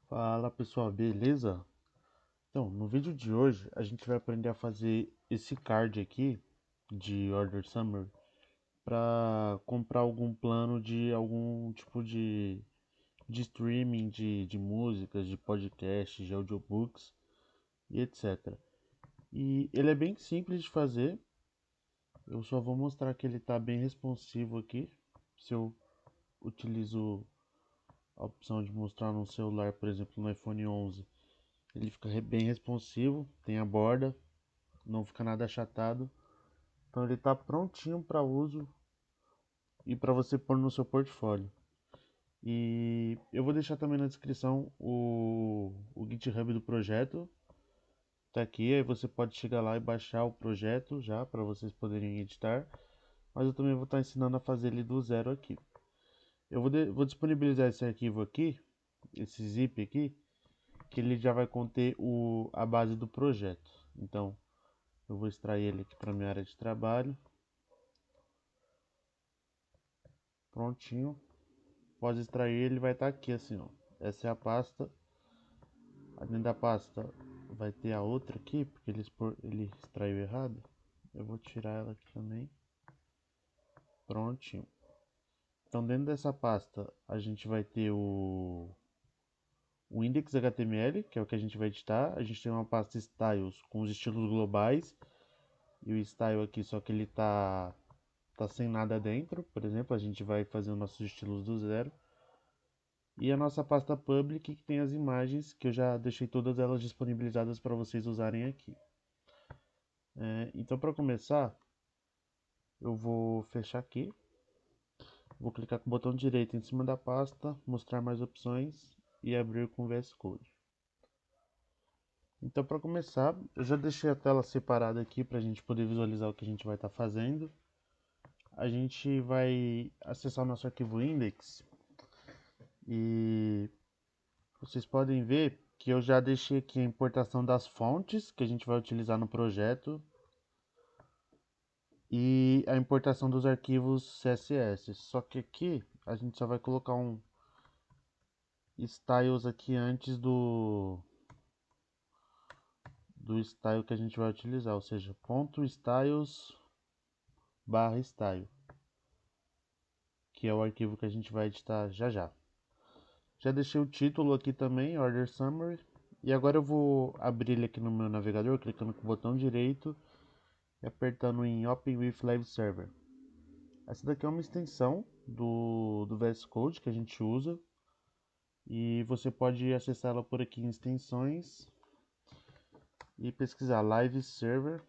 Fala pessoal, beleza? Então, no vídeo de hoje a gente vai aprender a fazer esse card aqui de Order Summary para comprar algum plano de algum tipo de streaming de músicas, de podcasts, de audiobooks e etc. E ele é bem simples de fazer, eu só vou mostrar que ele está bem responsivo aqui. Se eu utilizo a opção de mostrar no celular, por exemplo, no iPhone 11, ele fica bem responsivo, tem a borda, não fica nada achatado. Então ele está prontinho para uso e para você pôr no seu portfólio. E eu vou deixar também na descrição o GitHub do projeto. Tá aqui, aí você pode chegar lá e baixar o projeto já para vocês poderem editar. Mas eu também vou estar ensinando a fazer ele do zero aqui. Vou disponibilizar esse arquivo aqui, esse zip aqui, que ele já vai conter a base do projeto. Então eu vou extrair ele aqui para minha área de trabalho. Prontinho. Após extrair, ele vai estar aqui assim, ó. Essa é a pasta. Dentro da pasta vai ter a outra aqui, porque ele extraiu errado. Eu vou tirar ela aqui também. Prontinho. Então dentro dessa pasta a gente vai ter o index.html, que é o que a gente vai editar. A gente tem uma pasta styles com os estilos globais. E o style aqui, só que ele tá sem nada dentro. Por exemplo, a gente vai fazer os nossos estilos do zero. E a nossa pasta public, que tem as imagens, que eu já deixei todas elas disponibilizadas para vocês usarem aqui. Então, para começar, eu vou fechar aqui. Vou clicar com o botão direito em cima da pasta, mostrar mais opções e abrir com o VS Code. Então, para começar, eu já deixei a tela separada aqui para a gente poder visualizar o que a gente vai estar fazendo. A gente vai acessar o nosso arquivo index e vocês podem ver que eu já deixei aqui a importação das fontes que a gente vai utilizar no projeto e a importação dos arquivos CSS. Só que aqui a gente só vai colocar um styles aqui antes do style que a gente vai utilizar, ou seja, ponto .styles barra style, que é o arquivo que a gente vai editar já já. Já deixei o título aqui também, Order Summary, e agora eu vou abrir ele aqui no meu navegador, clicando com o botão direito e apertando em Open with Live Server. Essa daqui é uma extensão do VS Code que a gente usa e você pode acessá-la por aqui em extensões e pesquisar Live Server.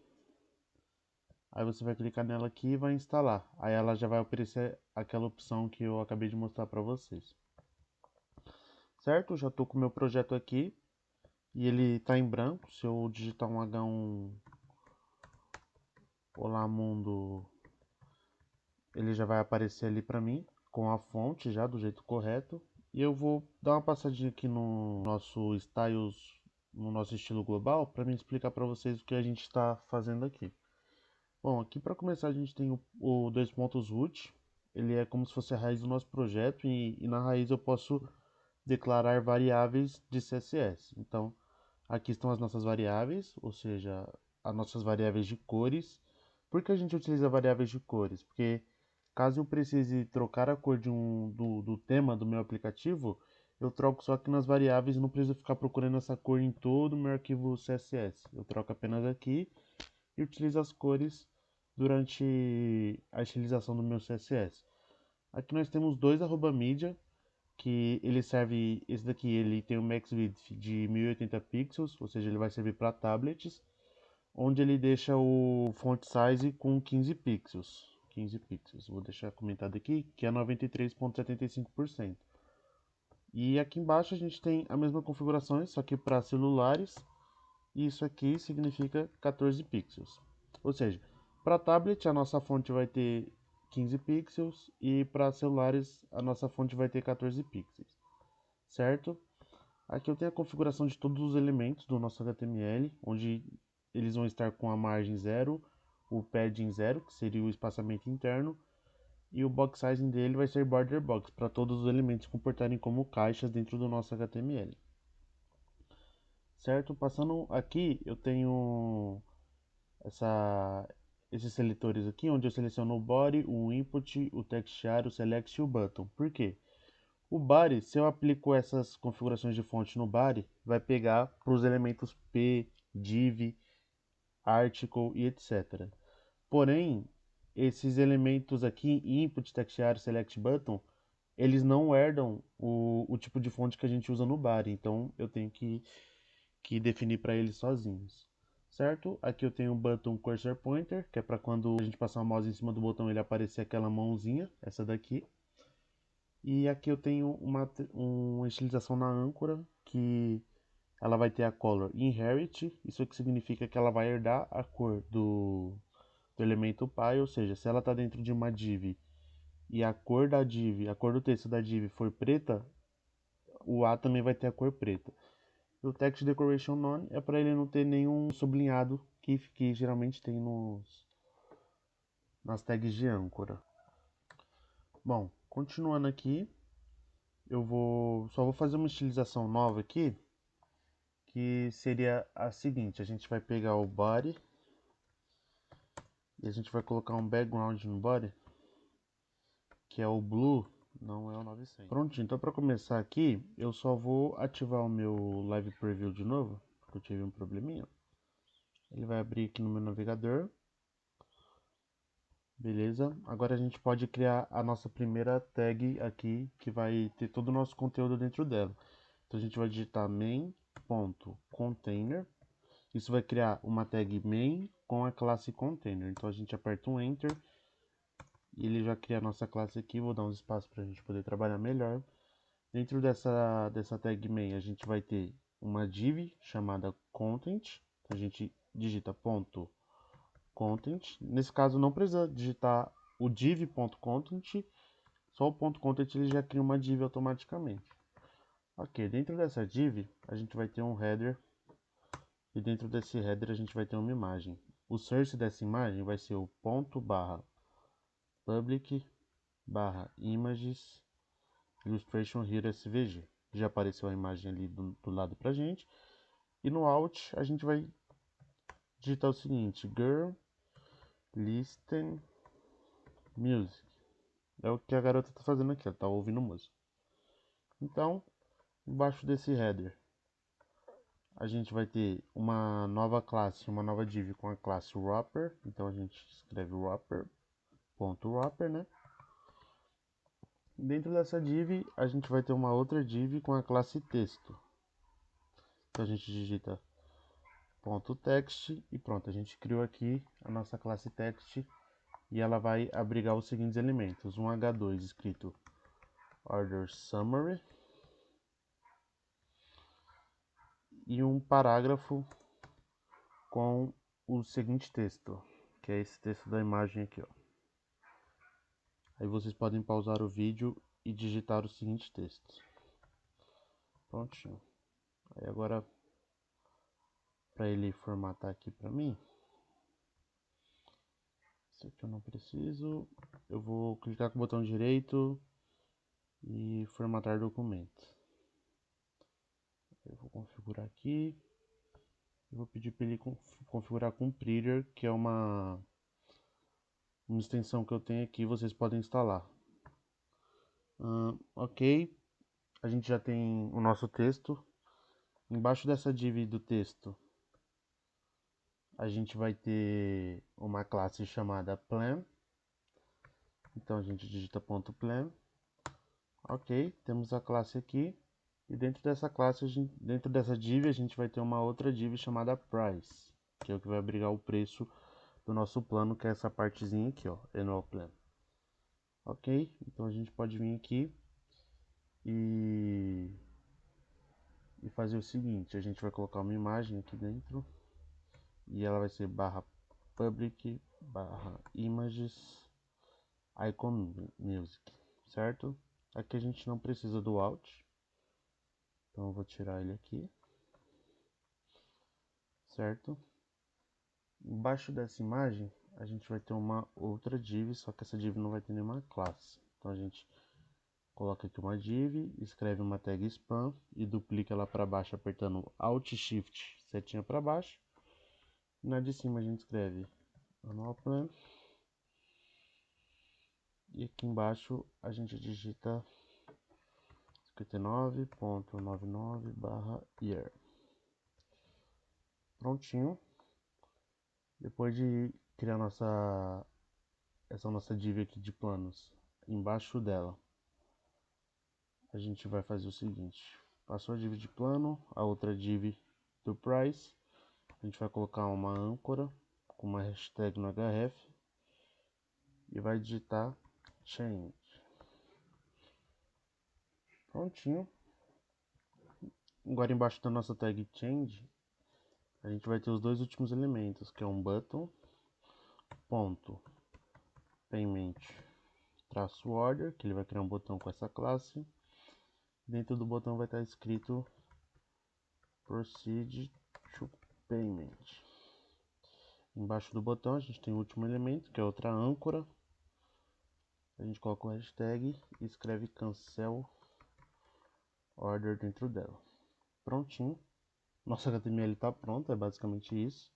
Aí você vai clicar nela aqui e vai instalar. Aí ela já vai aparecer aquela opção que eu acabei de mostrar para vocês. Certo? Já estou com o meu projeto aqui e ele está em branco. Se eu digitar um H1 Olá Mundo, ele já vai aparecer ali para mim com a fonte já do jeito correto. E eu vou dar uma passadinha aqui no nosso styles, no nosso estilo global, para me explicar para vocês o que a gente está fazendo aqui. Bom, aqui para começar a gente tem o dois pontos root. Ele é como se fosse a raiz do nosso projeto e na raiz eu posso declarar variáveis de CSS. Então, aqui estão as nossas variáveis, ou seja, as nossas variáveis de cores. Por que a gente utiliza variáveis de cores? Porque caso eu precise trocar a cor do tema do meu aplicativo, eu troco só aqui nas variáveis e não preciso ficar procurando essa cor em todo o meu arquivo CSS. Eu troco apenas aqui e utilizo as cores durante a utilização do meu CSS. Aqui nós temos dois @media, que ele serve, esse daqui ele tem um max width de 1080 pixels, ou seja, ele vai servir para tablets, onde ele deixa o font size com 15 pixels. 15 pixels, vou deixar comentado aqui, que é 93,75%. E aqui embaixo a gente tem a mesma configuração, só que para celulares, e isso aqui significa 14 pixels. Ou seja, para tablet a nossa fonte vai ter 15 pixels e para celulares a nossa fonte vai ter 14 pixels, certo? Aqui eu tenho a configuração de todos os elementos do nosso HTML, onde eles vão estar com a margem 0, o padding 0, que seria o espaçamento interno, e o box sizing dele vai ser border box, para todos os elementos comportarem como caixas dentro do nosso HTML. certo? Passando aqui, eu tenho esses seletores aqui, onde eu seleciono o body, o input, o textiário, o select e o button. Por quê? O body, se eu aplico essas configurações de fonte no body, vai pegar para os elementos p, div, article e etc. Porém, esses elementos aqui, input, textiário, select, button, eles não herdam o tipo de fonte que a gente usa no body. Então, eu tenho que definir para eles sozinhos. Certo? Aqui eu tenho o button cursor pointer, que é para quando a gente passar o mouse em cima do botão ele aparecer aquela mãozinha, essa daqui. E aqui eu tenho uma estilização na âncora, que ela vai ter a color inherit, isso que significa que ela vai herdar a cor do elemento pi, ou seja, se ela está dentro de uma div e a cor da div, a cor do texto da div for preta, o A também vai ter a cor preta. O text decoration none é para ele não ter nenhum sublinhado que geralmente tem nas tags de âncora. Bom, continuando aqui, só vou fazer uma estilização nova aqui, que seria a seguinte: a gente vai pegar o body e a gente vai colocar um background no body, que é o blue, não é o 900. Prontinho, então para começar aqui, eu só vou ativar o meu live preview de novo, porque eu tive um probleminha. Ele vai abrir aqui no meu navegador. Beleza, agora a gente pode criar a nossa primeira tag aqui, que vai ter todo o nosso conteúdo dentro dela. Então a gente vai digitar main.container. Isso vai criar uma tag main com a classe container. Então a gente aperta um enter e ele já cria a nossa classe aqui. Vou dar uns espaços para a gente poder trabalhar melhor. Dentro dessa tag main a gente vai ter uma div chamada content. Então a gente digita ponto content. Nesse caso não precisa digitar o div.content, só o ponto .content ele já cria uma div automaticamente. Ok, dentro dessa div a gente vai ter um header e dentro desse header a gente vai ter uma imagem. O source dessa imagem vai ser o ponto barra public barra images illustration here svg. Já apareceu a imagem ali do lado pra gente. E no out a gente vai digitar o seguinte: girl listen music. É o que a garota está fazendo aqui, ela está ouvindo música. Então, embaixo desse header, a gente vai ter uma nova classe, uma nova div com a classe wrapper. Então a gente escreve wrapper.wrapper, né? Dentro dessa div, a gente vai ter uma outra div com a classe texto. Então a gente digita .text e pronto, a gente criou aqui a nossa classe text e ela vai abrigar os seguintes elementos: um H2 escrito order summary e um parágrafo com o seguinte texto, que é esse texto da imagem aqui, ó. Aí vocês podem pausar o vídeo e digitar o seguinte texto. Prontinho. Aí agora, para ele formatar aqui para mim, isso aqui eu não preciso. Eu vou clicar com o botão direito e formatar documento. Eu vou configurar aqui. Eu vou pedir para ele configurar com Prettier, que é uma extensão que eu tenho aqui, vocês podem instalar. Ok, a gente já tem o nosso texto. Embaixo dessa div do texto, a gente vai ter uma classe chamada plan. Então a gente digita .plan. Ok, temos a classe aqui. E dentro dessa classe, dentro dessa div, a gente vai ter uma outra div chamada price, que é o que vai abrigar o preço do nosso plano, que é essa partezinha aqui, ó, annual plan. Ok, então a gente pode vir aqui e fazer o seguinte: a gente vai colocar uma imagem aqui dentro e ela vai ser barra public barra images icon music, certo? Aqui a gente não precisa do alt, então eu vou tirar ele aqui, certo? Embaixo dessa imagem a gente vai ter uma outra div, só que essa div não vai ter nenhuma classe. Então a gente Coloca aqui uma div, escreve uma tag spam e duplica ela para baixo apertando Alt Shift, setinha para baixo. E na de cima a gente escreve Annual Plan. E aqui embaixo a gente digita 59.99/year. Prontinho. Depois de criar essa nossa div aqui de planos, embaixo dela a gente vai fazer o seguinte: passou a div de plano, a outra div do price, a gente vai colocar uma âncora com uma hashtag no href e vai digitar change. Prontinho. Agora embaixo da nossa tag change a gente vai ter os dois últimos elementos, que é um button ponto payment traço order, que ele vai criar um botão com essa classe. Dentro do botão vai estar escrito proceed to payment. Embaixo do botão a gente tem o último elemento, que é outra âncora. A gente coloca o hashtag e escreve cancel order dentro dela. Prontinho. Nosso HTML está pronto, é basicamente isso.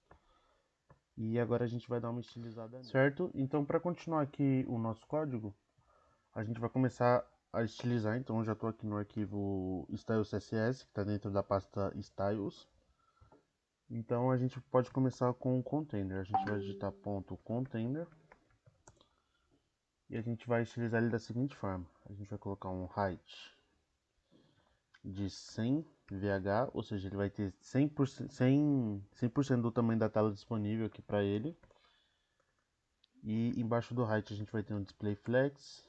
E agora a gente vai dar uma estilizada nele. Certo? Então, para continuar aqui o nosso código, a gente vai começar a estilizar. Então, eu já estou aqui no arquivo styles.css, que está dentro da pasta styles. Então, a gente pode começar com o container. A gente vai digitar ponto .container e a gente vai estilizar ele da seguinte forma: a gente vai colocar um height de 100 VH, ou seja, ele vai ter 100% do tamanho da tela disponível aqui para ele. E embaixo do height a gente vai ter um display flex,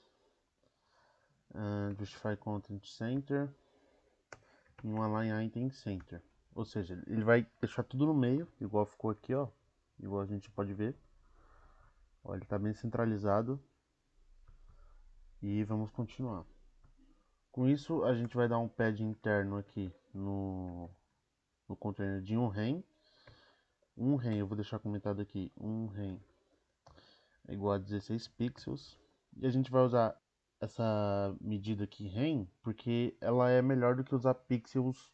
justify content center e um align item center. Ou seja, ele vai deixar tudo no meio, igual ficou aqui, ó, igual a gente pode ver. Ó, ele está bem centralizado. E vamos continuar. Com isso a gente vai dar um pad interno aqui no container de um rem. Um rem, eu vou deixar comentado aqui, um rem é igual a 16 pixels. E a gente vai usar essa medida aqui rem porque ela é melhor do que usar pixels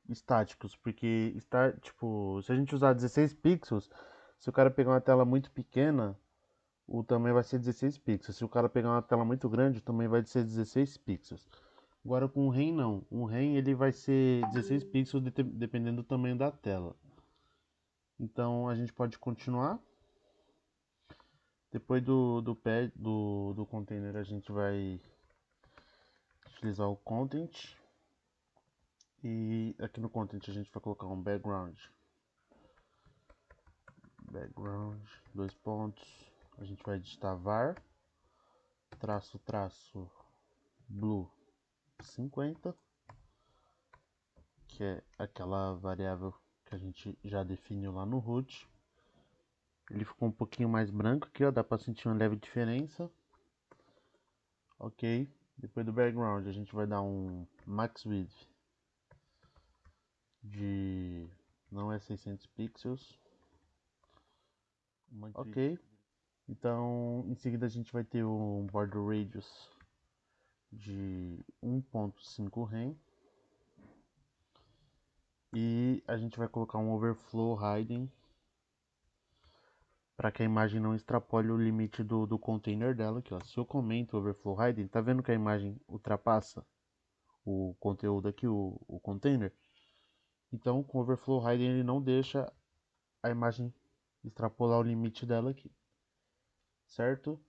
estáticos, porque tipo, se a gente usar 16 pixels, se o cara pegar uma tela muito pequena, o tamanho vai ser 16 pixels. Se o cara pegar uma tela muito grande, o tamanho vai ser 16 pixels. Agora com o rem não, o rem ele vai ser 16 pixels dependendo do tamanho da tela. Então a gente pode continuar. Depois do container a gente vai utilizar o content. E aqui no content a gente vai colocar um background. Background, dois pontos. A gente vai digitar var, traço, blue 50. Que é aquela variável que a gente já definiu lá no root. Ele ficou um pouquinho mais branco aqui, ó, dá para sentir uma leve diferença. Ok, depois do background a gente vai dar um max width de, não é 600 pixels. Ok, então em seguida a gente vai ter um border radius de 1.5 rem. E a gente vai colocar um overflow hiding para que a imagem não extrapole o limite do container dela. Aqui, ó. Se eu comento overflow hiding, tá vendo que a imagem ultrapassa o conteúdo aqui, o container? Então, com overflow hiding ele não deixa a imagem extrapolar o limite dela aqui, certo?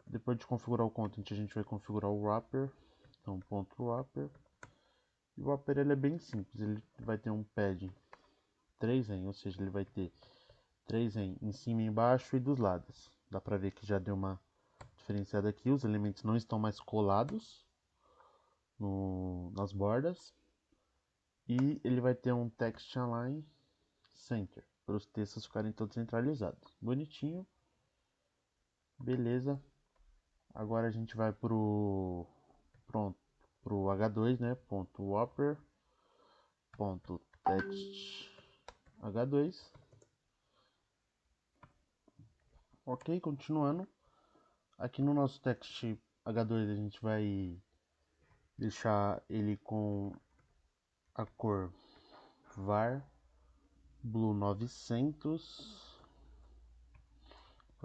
Depois de configurar o content, a gente vai configurar o wrapper. Então, ponto wrapper. E o wrapper ele é bem simples, ele vai ter um padding 3 em, ou seja, ele vai ter 3 em cima e embaixo e dos lados. Dá pra ver que já deu uma diferenciada aqui, os elementos não estão mais colados nas bordas. E ele vai ter um text align center, para os textos ficarem todos centralizados. Bonitinho. Beleza. Agora a gente vai pro H2, né? Ponto wrapper, ponto text H2. Ok, continuando. Aqui no nosso text H2 a gente vai deixar ele com a cor var blue 900.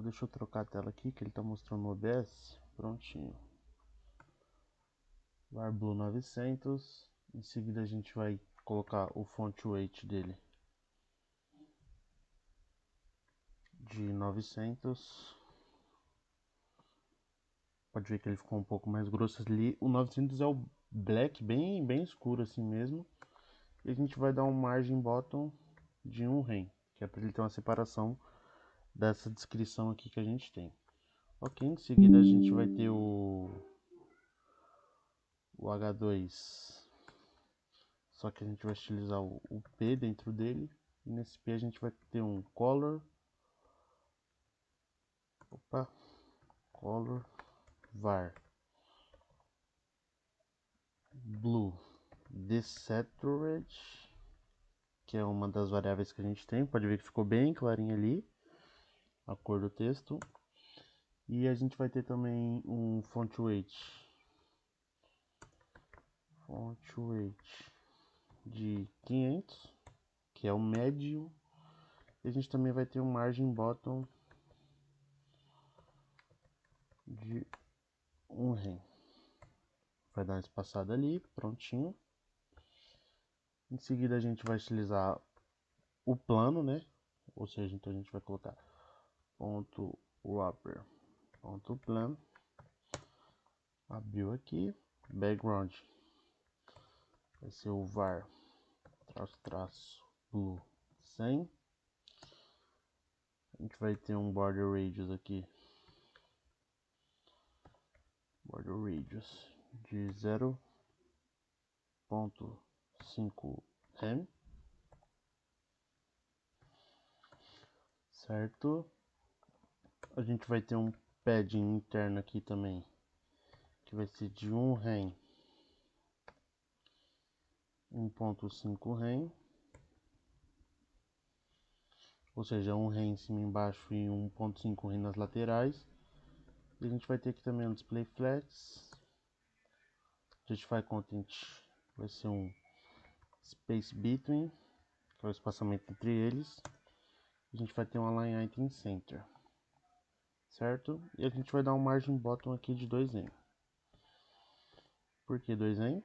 Deixa eu trocar a tela aqui que ele tá mostrando no OBS. Prontinho. Var blue 900. Em seguida a gente vai colocar o font weight dele de 900. Pode ver que ele ficou um pouco mais grosso ali. O 900 é o black, bem escuro assim mesmo. E a gente vai dar um margin bottom de 1 rem, que é para ele ter uma separação dessa descrição aqui que a gente tem. Ok, em seguida a gente vai ter o H2, só que a gente vai utilizar o P dentro dele. E nesse P a gente vai ter um color, color var blue desaturate, que é uma das variáveis que a gente tem. Pode ver que ficou bem clarinho ali a cor do texto. E a gente vai ter também um font weight de 500, que é o médio. E a gente também vai ter um margin bottom de 1 rem. Vai dar uma espaçada ali, prontinho. Em seguida a gente vai utilizar o plano, né? Ou seja, então a gente vai colocar ponto wrapper ponto plan, abriu aqui, background vai ser o var traço blue 100. A gente vai ter um border radius aqui, border radius de 0.5 rem, certo? A gente vai ter um padding interno aqui também, que vai ser de 1 rem, 1.5 rem, ou seja, 1 rem em cima e embaixo e 1.5 rem nas laterais. E a gente vai ter aqui também um display flex, justify content vai ser um space between, que é o espaçamento entre eles. A gente vai ter um align item center, certo? E a gente vai dar um margin bottom aqui de 2M. Por que 2M?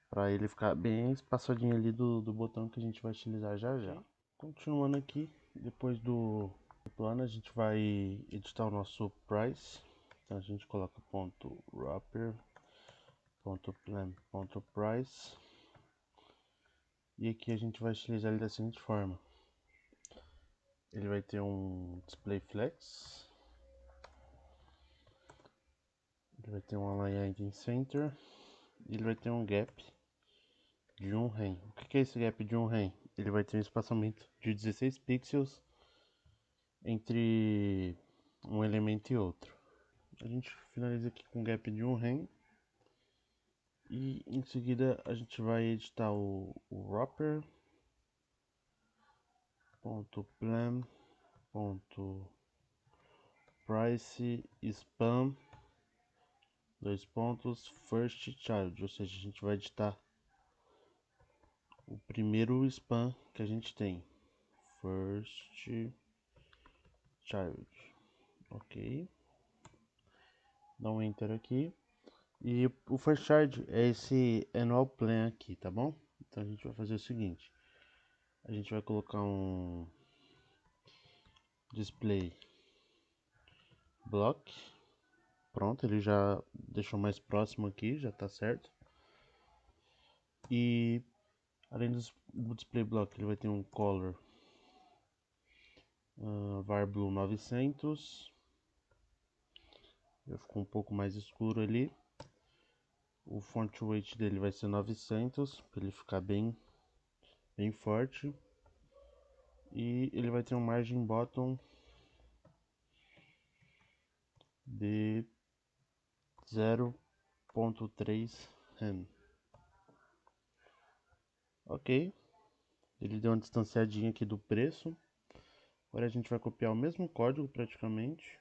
Para ele ficar bem espaçadinho ali do botão que a gente vai utilizar já já. Continuando aqui, depois do plano a gente vai editar o nosso price. Então a gente coloca ponto wrapper ponto plan ponto price, e aqui a gente vai utilizar ele da seguinte forma: ele vai ter um display flex, ele vai ter um align item center e ele vai ter um gap de 1 rem. O que é esse gap de 1 rem? Ele vai ter um espaçamento de 16 pixels entre um elemento e outro. A gente finaliza aqui com um gap de 1 rem. E em seguida a gente vai editar o wrapper ponto plan ponto price span dois pontos first child, ou seja, a gente vai editar o primeiro span que a gente tem, first child. Ok, dá um enter aqui. E o first child é esse annual plan aqui, tá bom? Então a gente vai fazer o seguinte: a gente vai colocar um display block. Pronto, ele já deixou mais próximo aqui, já tá certo. E além do display block, ele vai ter um color var blue 900. Já ficou um pouco mais escuro ali. O font weight dele vai ser 900, para ele ficar bem forte. E ele vai ter um margin bottom de 0.3 rem. Ok, ele deu uma distanciadinha aqui do preço. Agora a gente vai copiar o mesmo código praticamente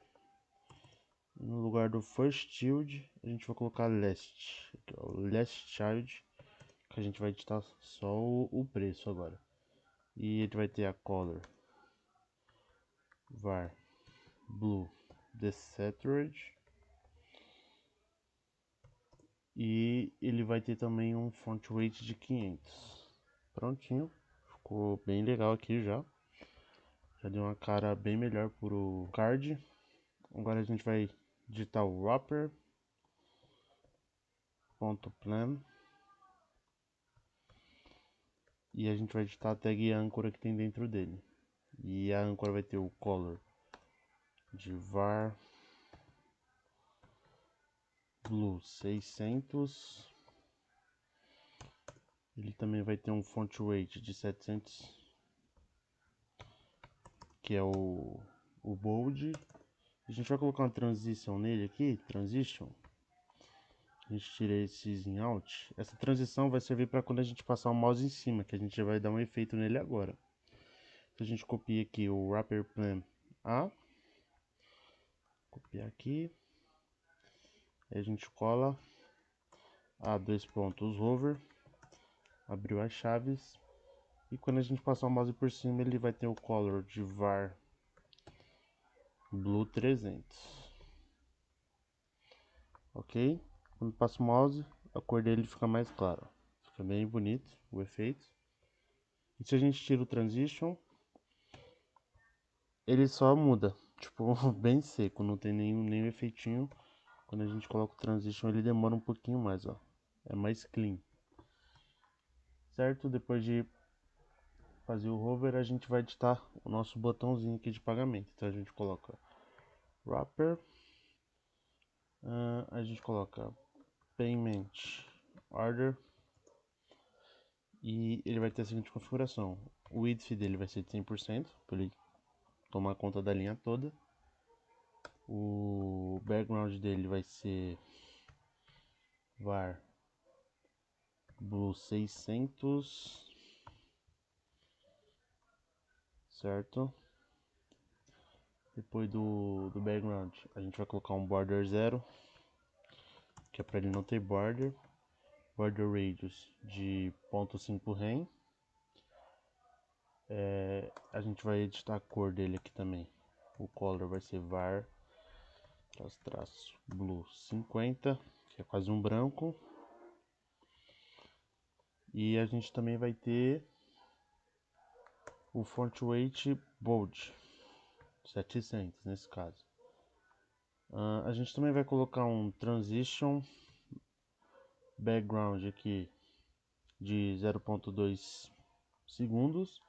No lugar do first child, a gente vai colocar last. Aqui, ó, last child, que a gente vai editar só o preço agora. E ele vai ter a color var blue desaturated. E ele vai ter também um font weight de 500. Prontinho. Ficou bem legal aqui já. Já deu uma cara bem melhor pro card. Agora a gente vai digitar o wrapper.plan. E a gente vai digitar a tag âncora que tem dentro dele. E a âncora vai ter o color de var blue 600. Ele também vai ter um font weight de 700, que é o bold. A gente vai colocar uma transição nele aqui, transition. A gente tira esses em out. Essa transição vai servir para quando a gente passar o mouse em cima, que a gente vai dar um efeito nele agora. Então a gente copia aqui o wrapper plan A, copiar aqui, aí a gente cola a dois pontos hover, abriu as chaves, e quando a gente passar o mouse por cima ele vai ter o color de var blue 300. Ok? Quando passa o mouse, a cor dele fica mais clara, fica bem bonito o efeito. E se a gente tira o transition, ele só muda, tipo, bem seco, não tem nenhum efeitinho. Quando a gente coloca o transition, ele demora um pouquinho mais, ó. É mais clean. Certo? Depois de fazer o hover, a gente vai editar o nosso botãozinho aqui de pagamento. Então a gente coloca wrapper, a gente coloca payment order, e ele vai ter a seguinte configuração: o width dele vai ser de 100%, para ele tomar conta da linha toda. O background dele vai ser var blue 600, certo? Depois do background, a gente vai colocar um border 0, que é para ele não ter border. Border radius de 0.5 rem. A gente vai editar a cor dele aqui também. O color vai ser var blue 50, que é quase um branco. E a gente também vai ter o font weight bold 700 nesse caso. A gente também vai colocar um transition background aqui de 0.2 segundos,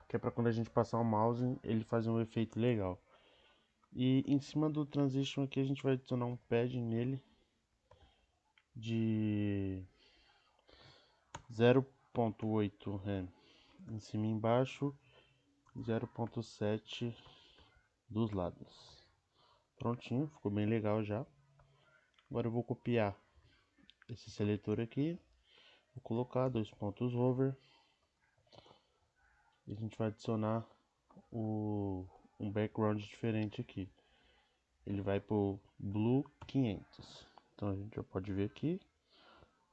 que é para quando a gente passar o mouse ele fazer um efeito legal. E em cima do transition aqui a gente vai adicionar um padding nele de 0.8 rem em cima e embaixo, 0.7 dos lados. Prontinho, ficou bem legal já. Agora eu vou copiar esse seletor aqui, vou colocar dois pontos over, e a gente vai adicionar um background diferente aqui. Ele vai pro blue 500. Então a gente já pode ver aqui,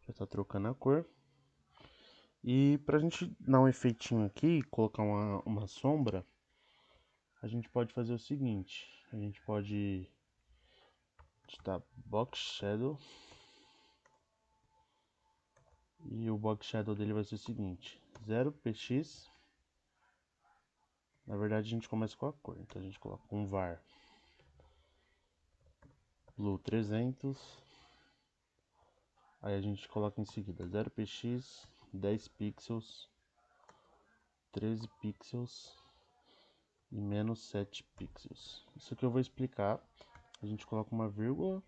já está trocando a cor. E pra gente dar um efeitinho aqui, colocar uma sombra, a gente pode fazer o seguinte: a gente pode digitar box shadow, e o box shadow dele vai ser o seguinte: 0px. Na verdade a gente começa com a cor, então a gente coloca um var blue 300, aí a gente coloca em seguida 0px 10 pixels, 13 pixels e menos 7 pixels. Isso aqui eu vou explicar. A gente coloca uma vírgula,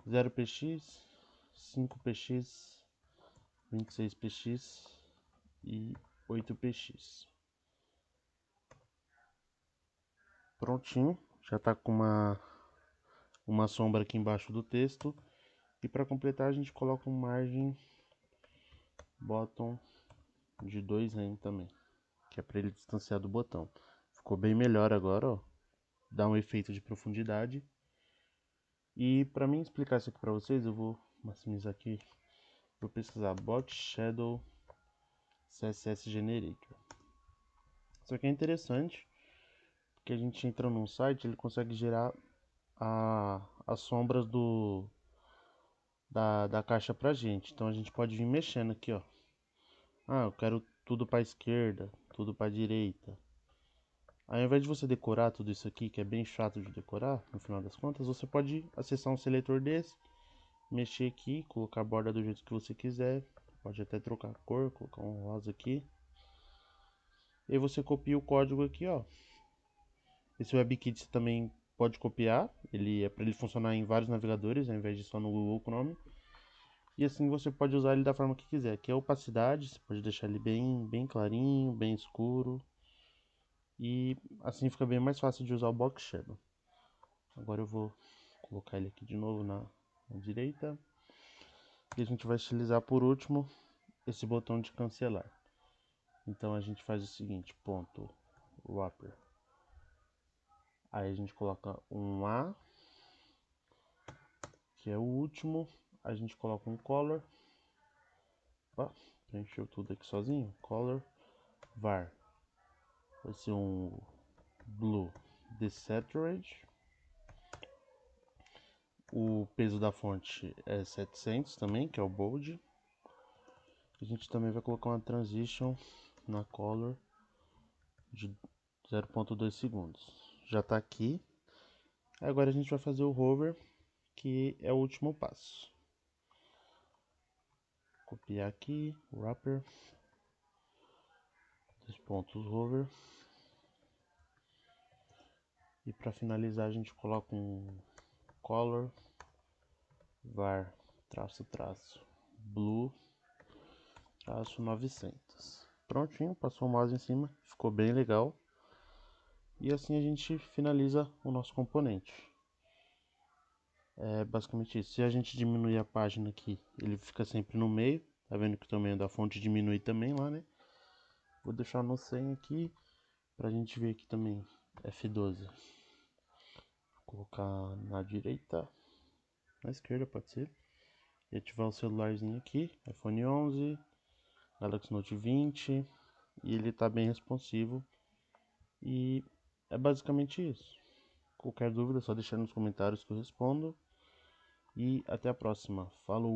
0px, 5px, 26px e 8px. Prontinho, já está com uma sombra aqui embaixo do texto. E para completar a gente coloca um margem bottom de 2 rem também, que é para ele distanciar do botão. Ficou bem melhor agora, ó. Dá um efeito de profundidade. E para mim explicar isso aqui para vocês, eu vou maximizar aqui. Vou pesquisar Bot Shadow CSS Generator. Isso aqui é interessante, porque a gente entra num site, ele consegue gerar as sombras da caixa pra gente. Então a gente pode vir mexendo aqui, ó. Ah, eu quero tudo pra esquerda, tudo pra direita. Aí, ao invés de você decorar tudo isso aqui, que é bem chato de decorar, no final das contas, você pode acessar um seletor desse, mexer aqui, colocar a borda do jeito que você quiser. Pode até trocar a cor, colocar um rosa aqui. E aí você copia o código aqui, ó. Esse WebKit você também pode copiar, ele é para ele funcionar em vários navegadores, ao invés de só no Google Chrome. E assim você pode usar ele da forma que quiser. Aqui é a opacidade, você pode deixar ele bem clarinho, bem escuro. E assim fica bem mais fácil de usar o Box Shadow. Agora eu vou colocar ele aqui de novo na direita. E a gente vai utilizar por último esse botão de cancelar. Então a gente faz o seguinte, ponto wrapper. Aí a gente coloca um A, que é o último. A gente coloca um color. Opa, preencheu tudo aqui sozinho. Color var. Vai ser um blue desaturated. O peso da fonte é 700 também, que é o bold. A gente também vai colocar uma transition na color de 0.2 segundos. Já está aqui. Agora a gente vai fazer o hover, que é o último passo. Copiar aqui, wrapper, 2 pontos hover. E para finalizar a gente coloca um color var blue 900. Prontinho, passou o mouse em cima, ficou bem legal. E assim a gente finaliza o nosso componente. É basicamente isso. Se a gente diminuir a página aqui, ele fica sempre no meio. Tá vendo que o tamanho da fonte diminui também lá, né? Vou deixar no 100 aqui, pra gente ver aqui também. F12. Vou colocar na direita, na esquerda pode ser. E ativar o celularzinho aqui, iPhone 11, Galaxy Note 20. E ele tá bem responsivo. E é basicamente isso. Qualquer dúvida, é só deixar nos comentários que eu respondo. E até a próxima. Falou!